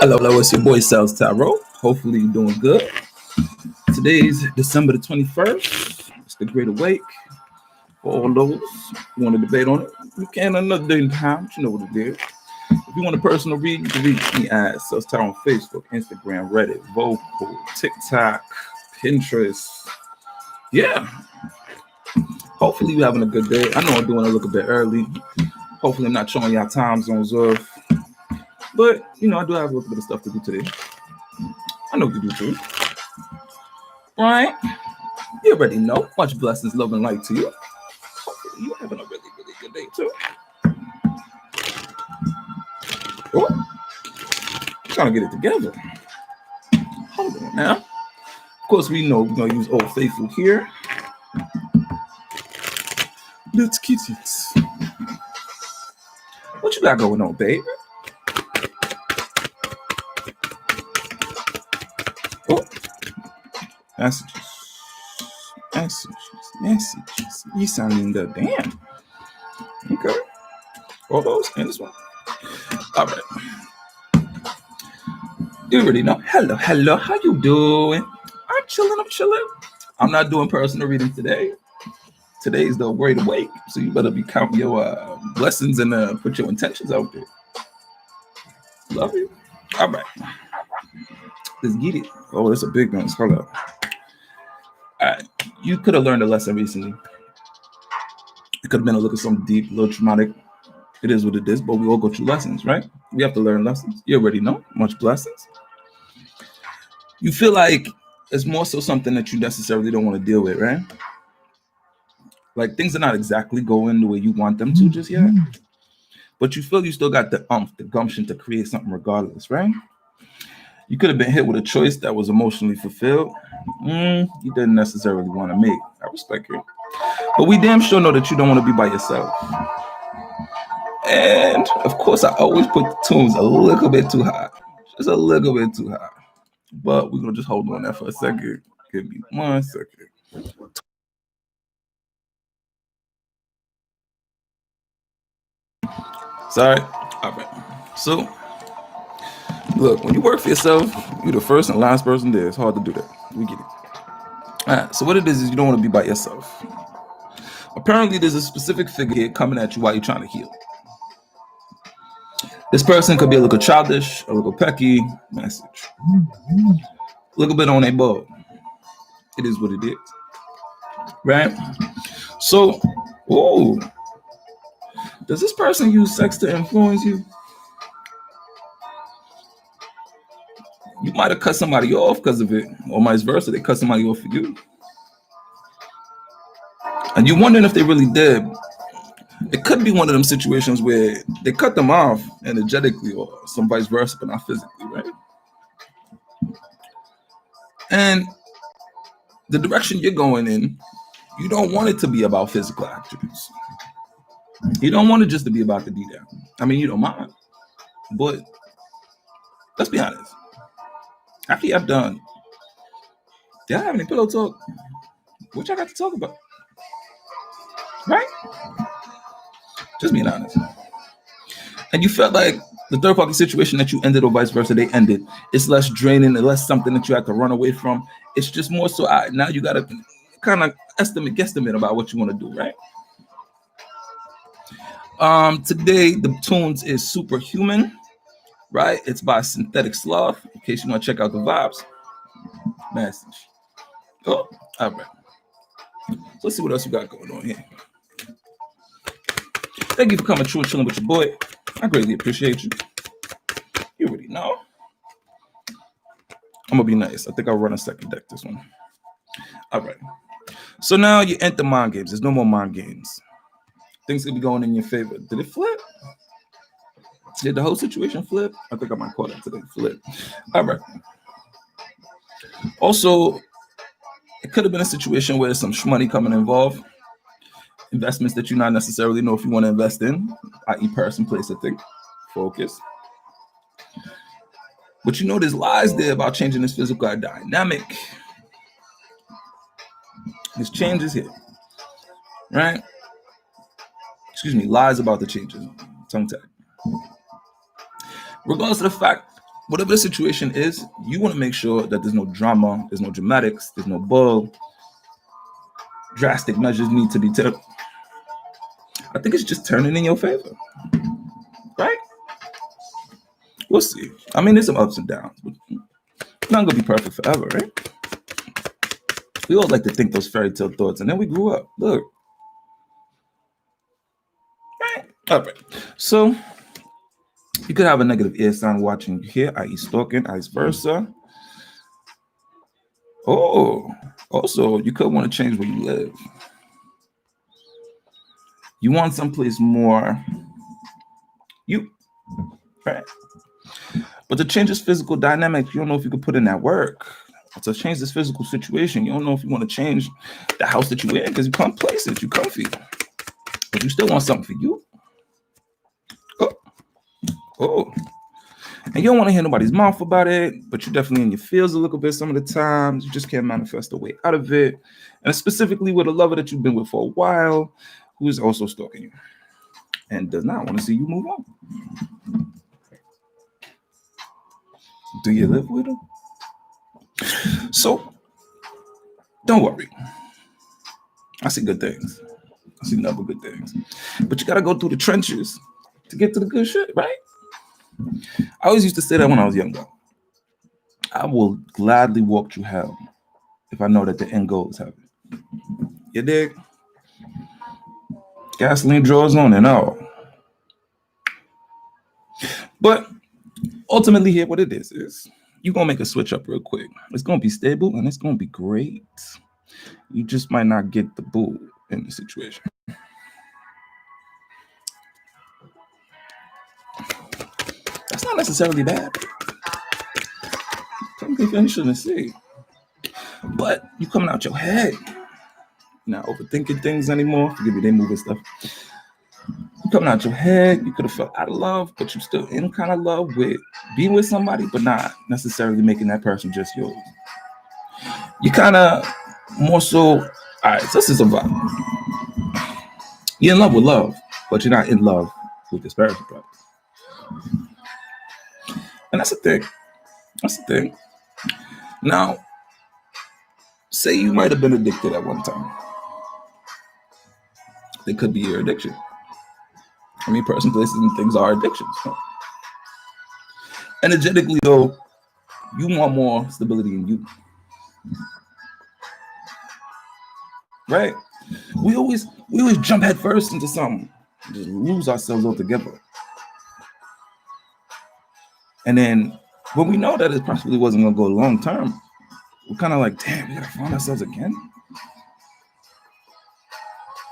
Hello, it's your boy CELLZTAROT. Hopefully you're doing good. Today's December the 21st. It's the Great Awake. For all those who want to debate on it, we can another day in time, but you know what it is. If you want a personal read, you can reach me at CELLZTAROT on Facebook, Instagram, Reddit, Vocal, TikTok, Pinterest. Yeah. Hopefully you're having a good day. I know I'm doing a little bit early. Hopefully I'm not showing y'all time zones off. But, I do have a little bit of stuff to do today. I know you do too. Right? You already know. Much blessings, love, and light to you. Hopefully you're having a really, really good day too. Oh, trying to get it together. Hold on now. Of course, we know we're going to use Old Faithful here. Let's get it. What you got going on, babe? Oh, messages. You sounding the damn. Okay. All those and this one. All right. You already know. Hello. How you doing? I'm chilling. I'm not doing personal reading today. Today's the Great Awake, so you better be counting your blessings and put your intentions out there. Love you. All right. Let's get it. Oh, that's a big one. Hold up. All right. You could have learned a lesson recently. It could have been a little something deep, a little traumatic. It is what it is, but we all go through lessons, right? We have to learn lessons. You already know. Much blessings. You feel like it's more so something that you necessarily don't want to deal with, right? Like things are not exactly going the way you want them to just yet. But you feel you still got the gumption to create something regardless, right? You could have been hit with a choice that was emotionally fulfilled. You didn't necessarily want to make. I respect it. But we damn sure know that you don't want to be by yourself. And of course, I always put the tunes a little bit too high. Just a little bit too high. But we're going to just hold on that for a second. Give me 1 second. Sorry. All right. So, look, when you work for yourself, you're the first and last person there. It's hard to do that. We get it. All right. So what it is you don't want to be by yourself. Apparently, there's a specific figure here coming at you while you're trying to heal. This person could be a little childish, a little pecky. Message. A little bit on a bug. It is what it is. Right? So, does this person use sex to influence you? You might have cut somebody off because of it, or vice versa. They cut somebody off for you. And you're wondering if they really did. It could be one of them situations where they cut them off energetically or some vice versa, but not physically, right? And the direction you're going in, you don't want it to be about physical attributes. You don't want it just to be about the detail. I mean, you don't mind. But let's be honest. After y'all done, do y'all have any pillow talk? What y'all got to talk about? Right? Just being honest. And you felt like the third party situation that you ended or vice versa, they ended. It's less draining and less something that you have to run away from. It's just more so now you got to kind of guesstimate about what you want to do, right? Today, the tunes is Superhuman, right? It's by Synthetic Sloth, in case you want to check out the vibes. Message. Oh, all right. So let's see what else you got going on here. Thank you for coming through and chilling with your boy. I greatly appreciate you. You already know. I'm going to be nice. I think I'll run a second deck this one. All right. So now you enter mind games. There's no more mind games. Things could be going in your favor. Did it flip? Did the whole situation flip? I think I might call that today. Flip. All right. Also, it could have been a situation where some money coming involved. Investments that you not necessarily know if you want to invest in, i.e. person, place, I think. Focus. But you know there's lies there about changing this physical dynamic. There's changes here. Right? Lies about the changes. Tongue tag. Regardless of the fact whatever the situation is, you want to make sure that there's no drama, there's no dramatics, there's no bull. Drastic measures need to be taken. I think it's just turning in your favor, right? We'll see. I mean, there's some ups and downs, but it's not gonna be perfect forever, right? We always like to think those fairy tale thoughts, and then we grew up. Look, right? All right. So you could have a negative ear sign watching you here, i.e., stalking, vice versa. Oh, also, you could want to change where you live. You want someplace more you, right? But to change this physical dynamic, you don't know if you could put in that work. To change this physical situation, you don't know if you want to change the house that you're in because you can't place it, you're comfy. But you still want something for you. Oh. And you don't want to hear nobody's mouth about it, but you're definitely in your feels a little bit some of the times. You just can't manifest a way out of it. And specifically with a lover that you've been with for a while, who is also stalking you and does not want to see you move on. Do you live with him? So, don't worry. I see good things. I see nothing but good things. But you got to go through the trenches to get to the good shit, right? I always used to say that when I was younger. I will gladly walk through hell if I know that the end goal is heaven. You dig? Gasoline draws on and all. But ultimately here, what it is you're going to make a switch up real quick. It's going to be stable and it's going to be great. You just might not get the boo in the situation. That's not necessarily bad. Something you shouldn't see. But you coming out your head. You're not overthinking things anymore. Forgive me, they moving stuff. You coming out your head. You could have felt out of love, but you still in kind of love with being with somebody, but not necessarily making that person just yours. You kind of more so, all right, so this is a vibe. You're in love with love, but you're not in love with this person. And that's the thing. That's the thing. Now, say you might have been addicted at one time. It could be your addiction. I mean, person, places, and things are addictions. Energetically, though, you want more stability in you. Right? We always jump head first into something, just lose ourselves altogether. And then when we know that it possibly wasn't gonna go long term, we're kind of like, damn, we gotta find ourselves again.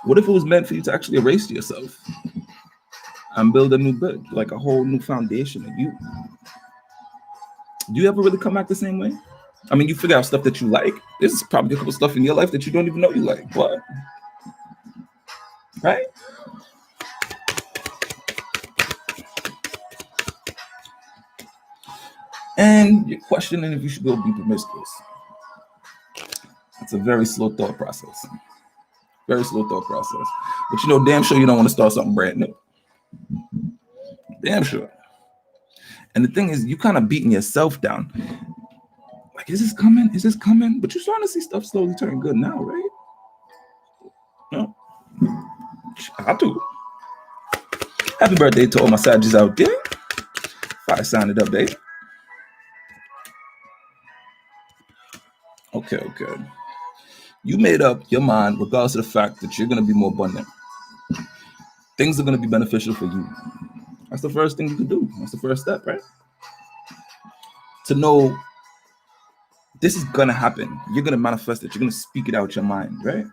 What if it was meant for you to actually erase yourself and build a new bed, like a whole new foundation of you? Do you ever really come back the same way? I mean, you figure out stuff that you like. There's probably a couple stuff in your life that you don't even know you like. What? Right? And you're questioning if you should go be promiscuous. It's a very slow thought process. Very slow thought process. But you know, damn sure you don't want to start something brand new. Damn sure. And the thing is, you kind of beating yourself down. Like, is this coming? Is this coming? But you're starting to see stuff slowly turn good now, right? No. I do. Happy birthday to all my Sagittarius out there. If I signed it up, babe. Okay. You made up your mind regardless of the fact that you're going to be more abundant. Things are going to be beneficial for you. That's the first thing you can do. That's the first step, right? To know this is going to happen. You're going to manifest it. You're going to speak it out your mind, right?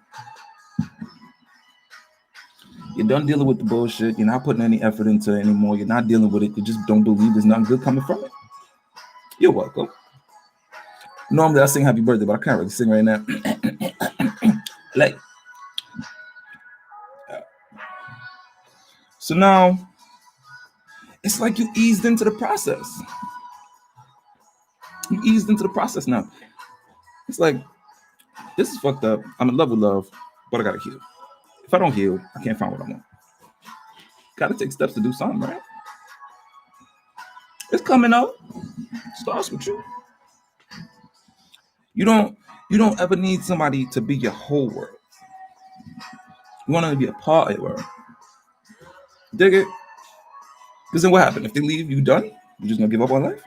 You're done dealing with the bullshit. You're not putting any effort into it anymore. You're not dealing with it. You just don't believe there's nothing good coming from it. You're welcome. Normally I sing happy birthday, but I can't really sing right now. Like, so now it's like you eased into the process. You eased into the process now. It's like, this is fucked up. I'm in love with love, but I gotta heal. If I don't heal, I can't find what I want. Gotta take steps to do something, right? It's coming up. Starts with you. You don't ever need somebody to be your whole world. You want them to be a part of your world. Dig it? Because then what happened? If they leave, you done? You just gonna give up on life?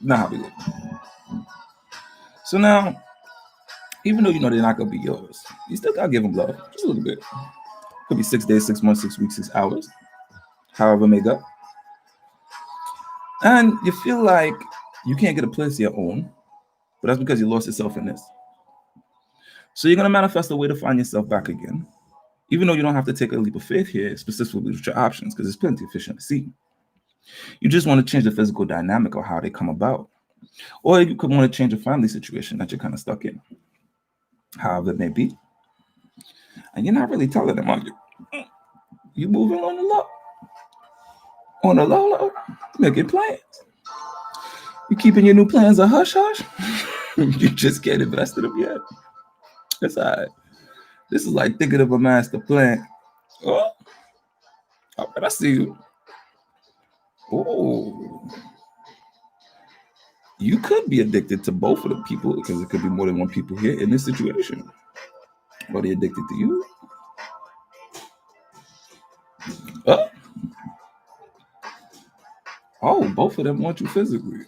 Not how we live. So now, even though you know they're not gonna be yours, you still gotta give them love, just a little bit. Could be 6 days, 6 months, 6 weeks, 6 hours, however it may go. And you feel like you can't get a place of your own, but that's because you lost yourself in this. So you're gonna manifest a way to find yourself back again, even though you don't have to take a leap of faith here, specifically with your options, because there's plenty of fish in the sea. You just want to change the physical dynamic of how they come about. Or you could want to change a family situation that you're kind of stuck in, however it may be. And you're not really telling them, are you? You're moving on the low. On the low, making plans. You keeping your new plans a hush-hush? You just can't invest in them yet. That's all right. This is like thinking of a master plan. Oh, all right, I see you. Oh, you could be addicted to both of the people because it could be more than one people here in this situation. Are they addicted to you? Oh, both of them want you physically.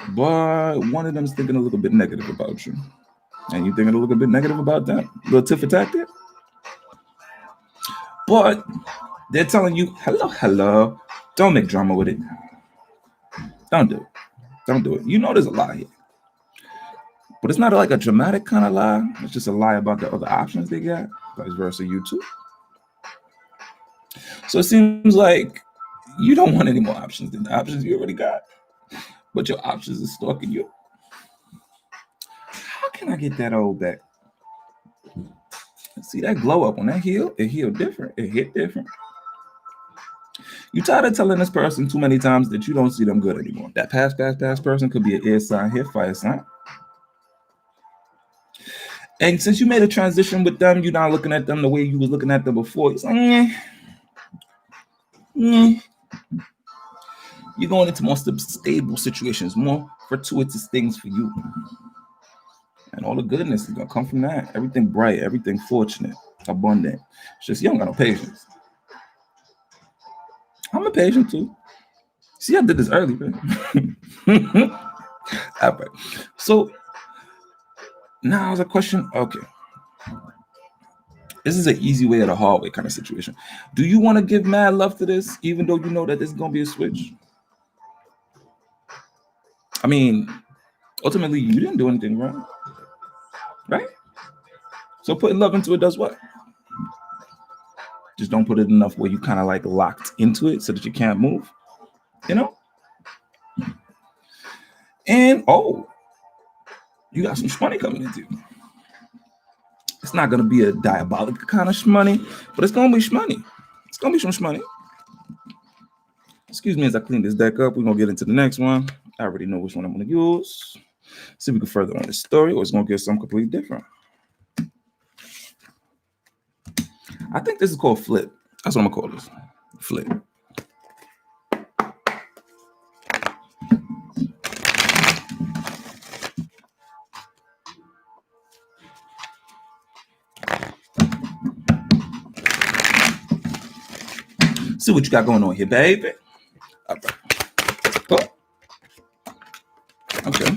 But one of them's thinking a little bit negative about you. And you thinking a little bit negative about them? A little tit for tat there? But they're telling you, hello. Don't make drama with it. Don't do it. Don't do it. You know there's a lie here. But it's not like a dramatic kind of lie. It's just a lie about the other options they got. Vice versa, you too. So it seems like you don't want any more options than the options you already got. But your options are stalking you. How can I get that old back? See that glow up on that heel? It healed different. It hit different. You tired of telling this person too many times that you don't see them good anymore. That past person could be an air sign here, fire sign. And since you made a transition with them, you're not looking at them the way you was looking at them before. It's like, You're going into more stable situations, more fortuitous things for you. And all the goodness is going to come from that. Everything bright, everything fortunate, abundant. It's just you don't got no patience. I'm a patient too. See, I did this early, man. All right. So now there's a question. Okay. This is an easy way or the hard way kind of situation. Do you want to give mad love to this, even though you know that this is going to be a switch? I mean, ultimately, you didn't do anything wrong, right? So putting love into it does what? Just don't put it enough where you kind of like locked into it so that you can't move, you know? And, you got some shmoney coming into you. It's not going to be a diabolical kind of shmoney, but it's going to be shmoney. It's going to be some shmoney. Excuse me as I clean this deck up. We're going to get into the next one. I already know which one I'm going to use. See if we can further on this story, or it's going to get something completely different. I think this is called flip. That's what I'm going to call this. Flip. See what you got going on here, baby. All right. Okay.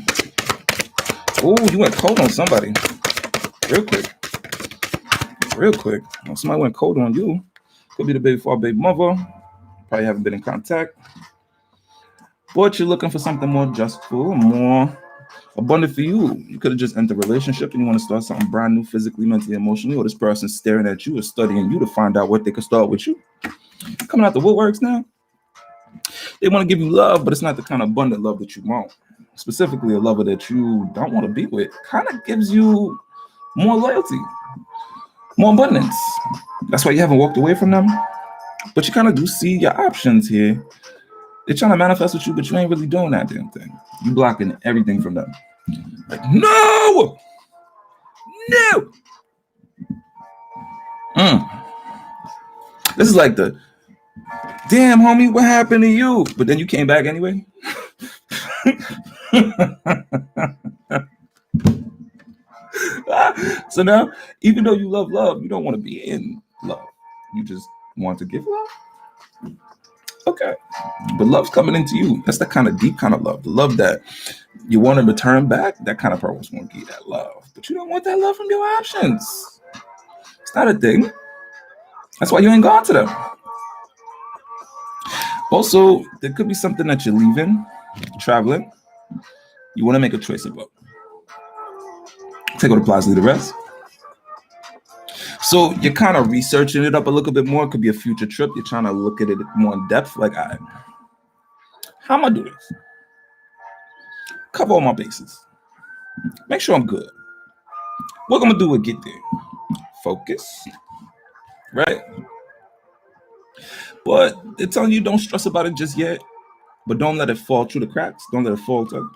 Oh, you went cold on somebody. Real quick. Well, somebody went cold on you. Could be the baby father, baby mother. Probably haven't been in contact. But you're looking for something more justful, more abundant for you. You could have just entered a relationship and you want to start something brand new, physically, mentally, emotionally, or this person's staring at you or studying you to find out what they could start with you. Coming out the woodworks now. They want to give you love, but it's not the kind of abundant love that you want. Specifically, a lover that you don't want to be with kind of gives you more loyalty, more abundance. That's why you haven't walked away from them. But you kind of do see your options here. They're trying to manifest with you, but you ain't really doing that damn thing. You blocking everything from them. Like, no! This is like the Damn, homie, what happened to you? But then you came back anyway. So now, even though you love love, you don't want to be in love. You just want to give love. Okay. But love's coming into you. That's the kind of deep kind of love. The love that you want to return back. That kind of person won't give you that love. But you don't want that love from your options. It's not a thing. That's why you ain't gone to them. Also, there could be something that you're leaving, traveling. You want to make a choice about. Take what applies to the rest. So you're kind of researching it up a little bit more. It could be a future trip. You're trying to look at it more in depth. Like, how am I doing this? Cover all my bases. Make sure I'm good. What I'm gonna do is get there. Focus. Right? But they're telling you don't stress about it just yet. But don't let it fall through the cracks. Don't let it fall through.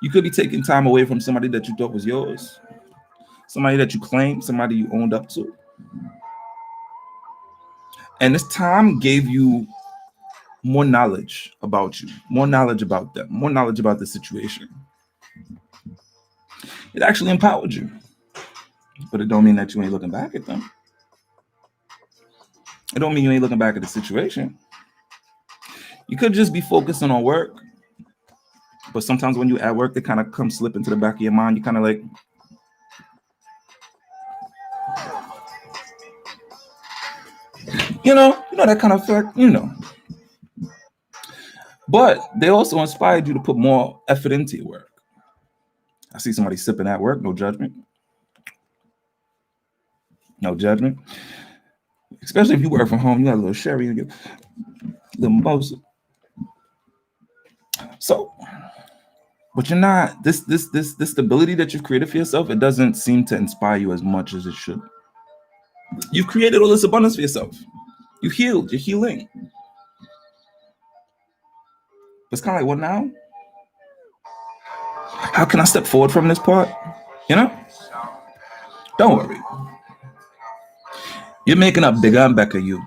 You could be taking time away from somebody that you thought was yours. Somebody that you claimed. Somebody you owned up to. And this time gave you more knowledge about you, more knowledge about them, more knowledge about the situation. It actually empowered you. But it don't mean that you ain't looking back at them. It don't mean you ain't looking back at the situation. You could just be focusing on work. But sometimes when you're at work, they kind of come slip into the back of your mind. You kind of like, you know that kind of effect, But they also inspired you to put more effort into your work. I see somebody sipping at work, no judgment. No judgment. Especially if you work from home, you got a little sherry and a little mimosa. So, but you're not, this stability that you've created for yourself, it doesn't seem to inspire you as much as it should. You've created all this abundance for yourself. You healed, you're healing. But it's kind of like, what now? How can I step forward from this part? Don't worry. You're making a bigger and better you.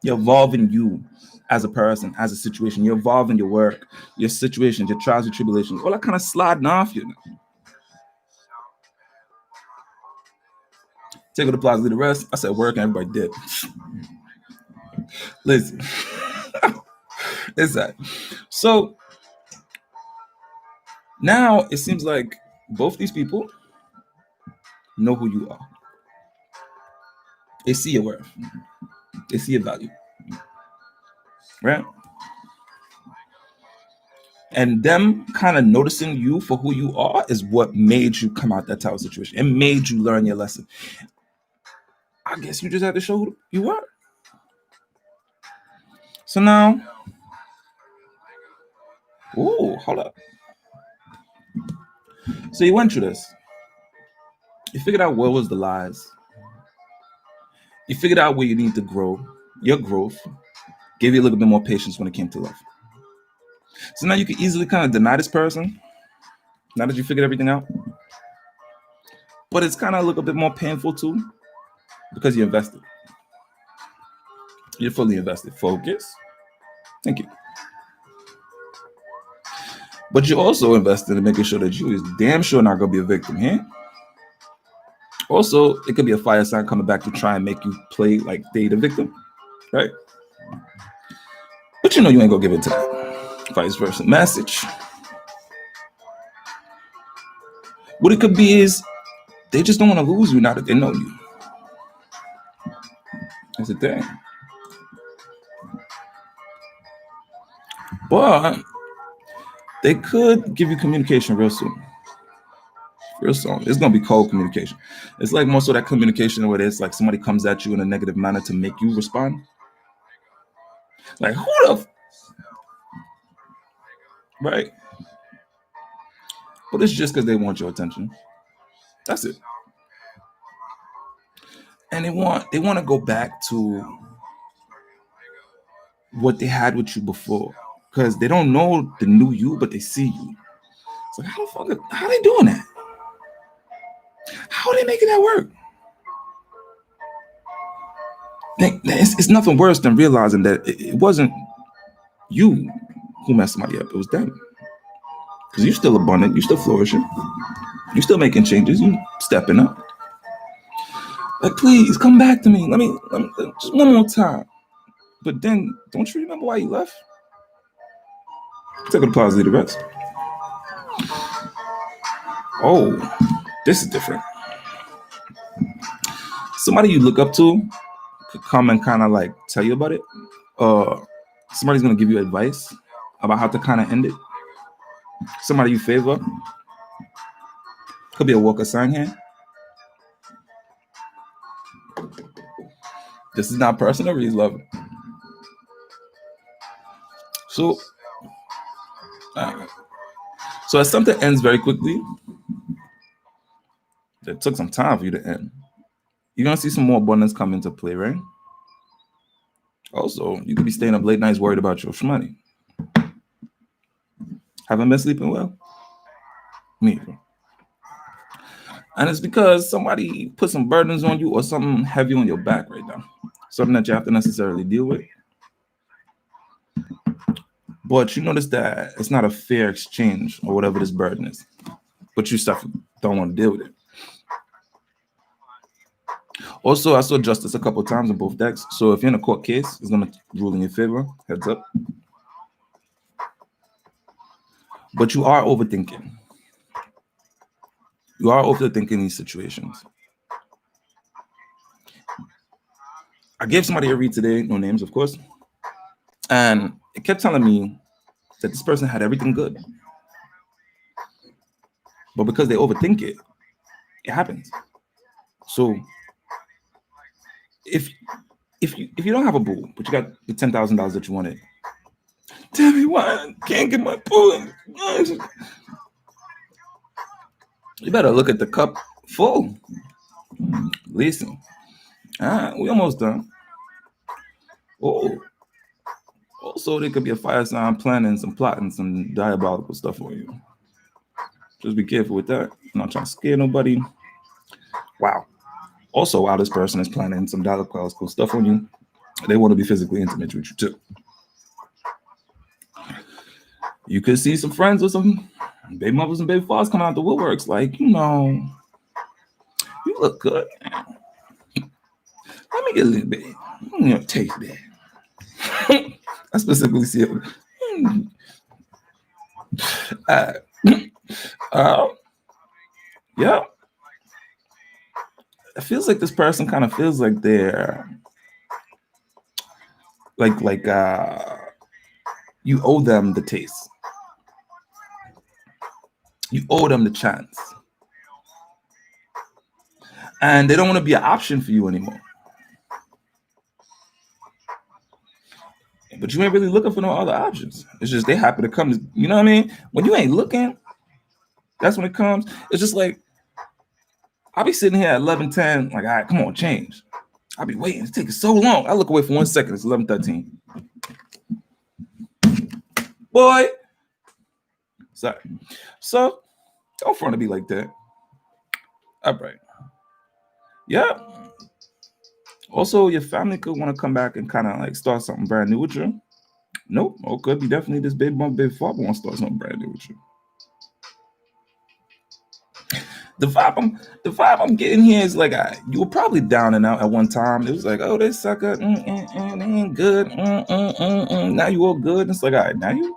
You're evolving you as a person, as a situation. You're evolving your work, your situations, your trials, your tribulations. All that kind of sliding off you now. Take what applies to the rest. I said work and everybody did. Listen. It's that. So now it seems like both these people know who you are. They see your worth. They see your value. Right? And them kind of noticing you for who you are is what made you come out that tower situation. It made you learn your lesson. I guess you just had to show who you are. So now, hold up. So you went through this. You figured out what was the lies. You figured out where you need to grow. Your growth gave you a little bit more patience when it came to love. So now you can easily kind of deny this person, now that you figured everything out. But it's kind of a little bit more painful too, because you invested. You're fully invested. Focus. Thank you. But you're also invested in making sure that you is damn sure not going to be a victim here. Also, it could be a fire sign coming back to try and make you play like they the victim, right? But you ain't going to give it to that. Vice versa. Message. What it could be is they just don't want to lose you now that they know you. That's the thing. But they could give you communication real soon. Real soon. It's going to be cold communication. It's like most of that communication where it's like somebody comes at you in a negative manner to make you respond. Like, who the right? But it's just because they want your attention. That's it. And they want to go back to what they had with you before, because they don't know the new you, but they see you. It's like, how are they doing that? How are they making that work? It's nothing worse than realizing that it wasn't you who messed somebody up. It was them. Because you're still abundant. You're still flourishing. You're still making changes. You stepping up. Like, please come back to me. Let me just one more time. But then, don't you remember why you left? Take a deposit, the rest. Oh, this is different. Somebody you look up to could come and kind of like tell you about it. Somebody's gonna give you advice about how to kind of end it. Somebody you favor. Could be a walker sign here. This is not personal, reads love. So as something ends very quickly, it took some time for you to end. You're gonna see some more abundance come into play, right? Also, you could be staying up late nights worried about your money. Haven't been sleeping well? Me either. And it's because somebody put some burdens on you or something heavy on your back right now. Something that you have to necessarily deal with. But you notice that it's not a fair exchange or whatever this burden is. But you stuff don't want to deal with it. Also, I saw justice a couple of times in both decks. So if you're in a court case, it's going to rule in your favor. Heads up. But you are overthinking. You are overthinking these situations. I gave somebody a read today, no names, of course. And it kept telling me that this person had everything good. But because they overthink it, it happens. So if you don't have a boo, but you got the $10,000 that you wanted, tell me why I can't get my boo. You better look at the cup full. Listen, we almost done. Oh, also there could be a fire sign planning some plotting, some diabolical stuff on you. Just be careful with that. I'm not trying to scare nobody. Wow. Also, while this person is planning some diabolical stuff on you, they want to be physically intimate with you too. You could see some friends or some baby mothers and baby fathers coming out the woodworks, like, you look good. Let me get a little bit. Taste that. I specifically see it. Yeah. It feels like this person kind of feels like they're like you owe them the taste. You owe them the chance. And they don't want to be an option for you anymore. But you ain't really looking for no other options. It's just they happen to come. You know what I mean? When you ain't looking, that's when it comes. It's just like, I'll be sitting here at 11:10, like, all right, come on, change. I'll be waiting. It's taking so long. I look away for 1 second. It's 11:13. Boy. Sorry. So, don't front to be like that. All right. Yeah. Also, your family could want to come back and kind of like start something brand new with you. Nope. Or could be definitely this baby mom, baby father want to start something brand new with you. The vibe I'm getting here is like, you were probably down and out at one time. It was like, oh, they sucker, they ain't good. Now you all good. It's like, all right, now you.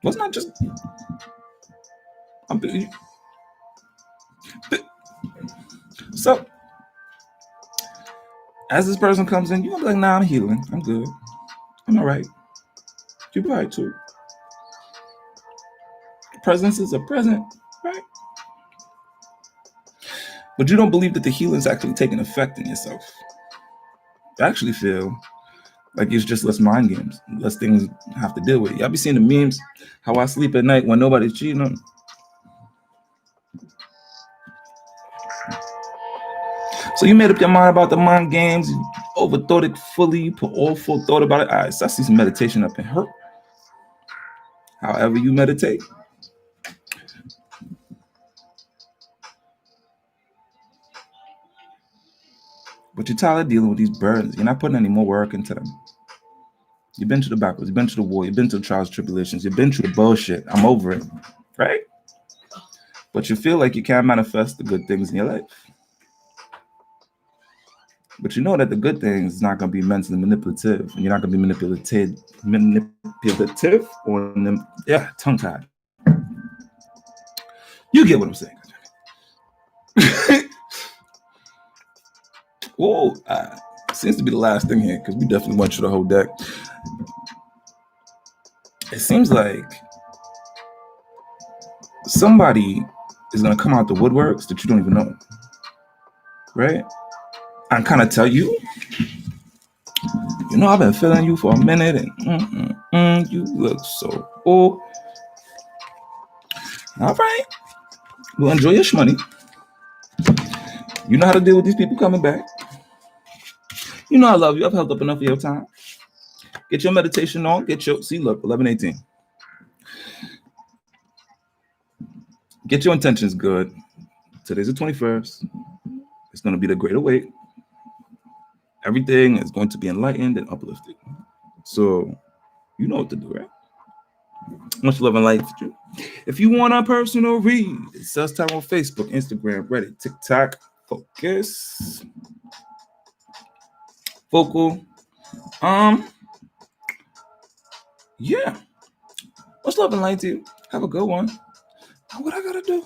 Wasn't I just? So, as this person comes in, you're gonna be like, nah, I'm healing. I'm good. I'm all right. You're right too. Presence is a present, right? But you don't believe that the healing is actually taking effect in yourself. I actually feel like it's just less mind games, less things have to deal with. Y'all be seeing the memes, how I sleep at night when nobody's cheating on me. So you made up your mind about the mind games, you overthought it fully, you put all full thought about it. All right, so I see some meditation up in her. However you meditate. But you're tired of dealing with these burdens. You're not putting any more work into them. You've been through the backwards. You've been through the war. You've been through the trials, tribulations. You've been through the bullshit. I'm over it, right? But you feel like you can't manifest the good things in your life. But you know that the good things is not going to be mentally manipulative, and you're not going to be manipulative on them. Yeah, tongue tied. You get what I'm saying. Oh, seems to be the last thing here because we definitely went through the whole deck. It seems like somebody is going to come out the woodworks that you don't even know, right? And kind of tell you, you know, I've been feeling you for a minute, and you look so old. All right, well, enjoy your money. You know how to deal with these people coming back. You know I love you. I've held up enough of your time. Get your meditation on. See, look, 11:18. Get your intentions good. Today's the 21st. It's going to be the Great Awake. Everything is going to be enlightened and uplifted. So, you know what to do, right? Much love and light for you. If you want a personal read, it's CELLZTAROT on Facebook, Instagram, Reddit, TikTok. Focus. Focal. Yeah. Much love and light to you. Have a good one. What I gotta do?